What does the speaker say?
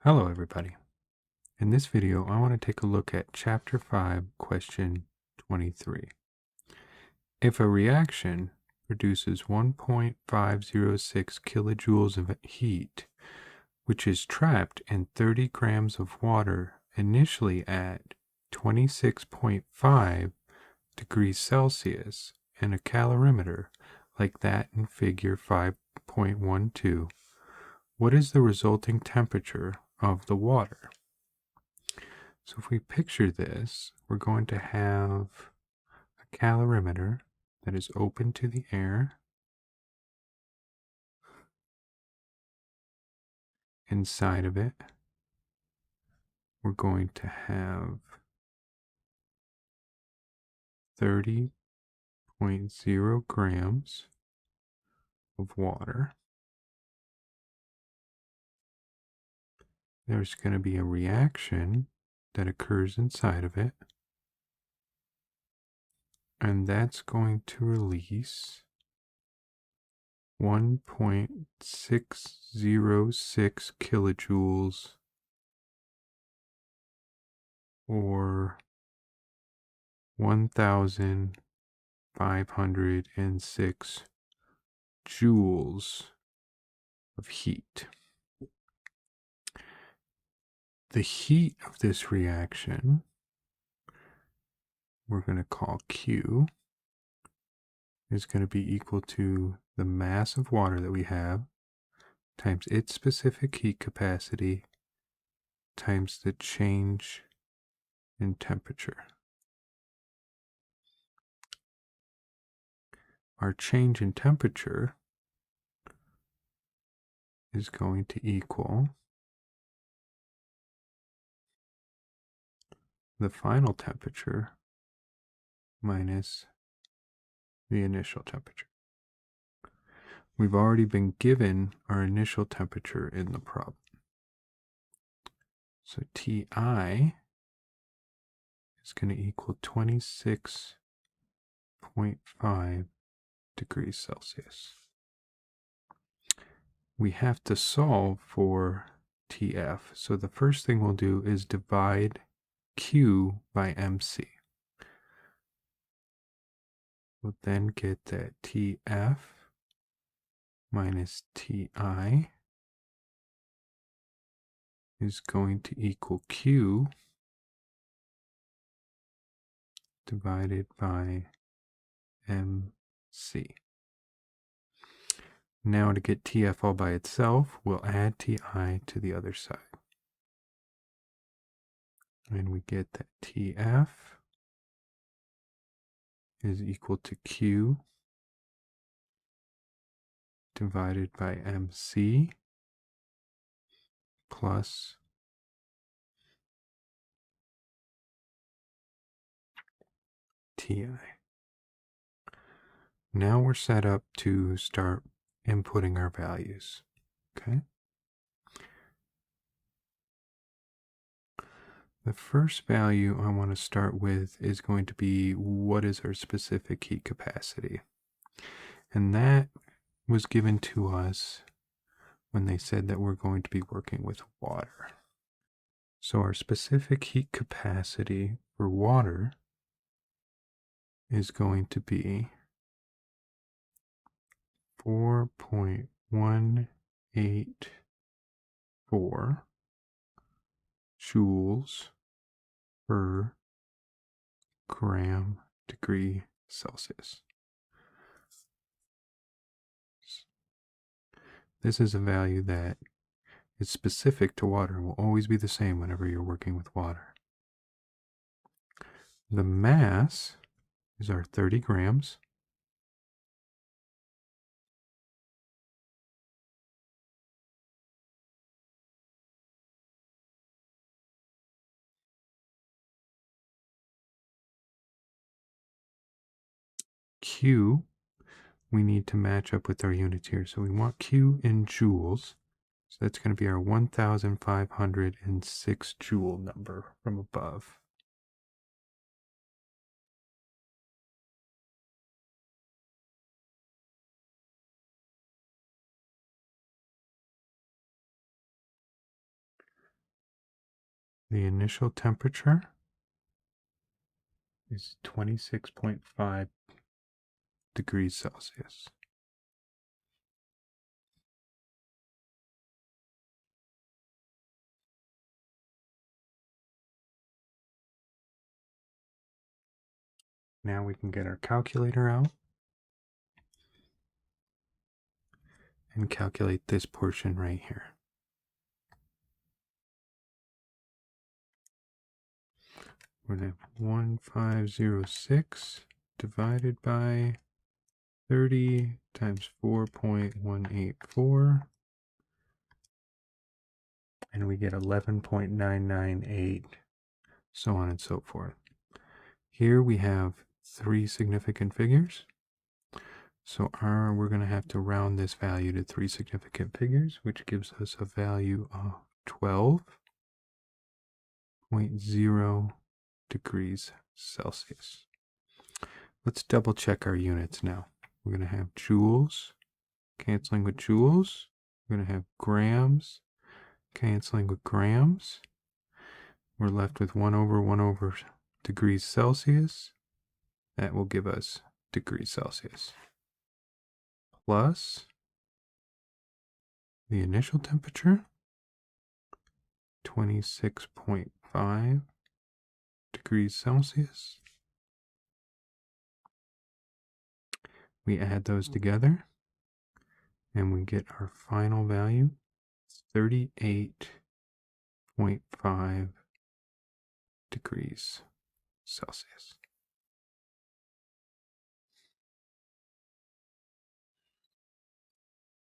Hello everybody. In this video, I want to take a look at Chapter 5, Question 23. If a reaction produces 1.506 kilojoules of heat, which is trapped in 30 grams of water initially at 26.5 degrees Celsius in a calorimeter like that in figure 5.12, what is the resulting temperature of the water? So if we picture this, we're going to have a calorimeter that is open to the air. Inside of it, we're going to have 30.0 grams of water. There's going to be a reaction that occurs inside of it, and that's going to release 1.606 kilojoules, or 1,506 joules of heat. The heat of this reaction, we're going to call Q, is going to be equal to the mass of water that we have times its specific heat capacity times the change in temperature. Our change in temperature is going to equal the final temperature minus the initial temperature. We've already been given our initial temperature in the problem. So Ti is going to equal 26.5 degrees Celsius. We have to solve for Tf. So the first thing we'll do is divide Q by MC. We'll then get that Tf minus Ti is going to equal Q divided by MC. Now to get Tf all by itself, we'll add Ti to the other side. And we get that Tf is equal to Q divided by MC plus Ti. Now we're set up to start inputting our values. Okay. The first value I want to start with is going to be what is our specific heat capacity. And that was given to us when they said that we're going to be working with water. So our specific heat capacity for water is going to be 4.184 joules per gram degree Celsius. This is a value that is specific to water and will always be the same whenever you're working with water. The mass is our 30 grams. Q, we need to match up with our units here. So we want Q in joules. So that's going to be our 1,506 joule number from above. The initial temperature is 26.5 degrees Celsius. Now we can get our calculator out and calculate this portion right here. We're going to have 1506 divided by 30 times 4.184, and we get 11.998, so on and so forth. Here we have three significant figures, so we're going to have to round this value to three significant figures, which gives us a value of 12.0 degrees Celsius. Let's double check our units now. We're going to have joules canceling with joules. We're going to have grams canceling with grams. We're left with 1 over degrees Celsius. That will give us degrees Celsius. Plus the initial temperature, 26.5 degrees Celsius. We add those together and we get our final value, 38.5 degrees Celsius.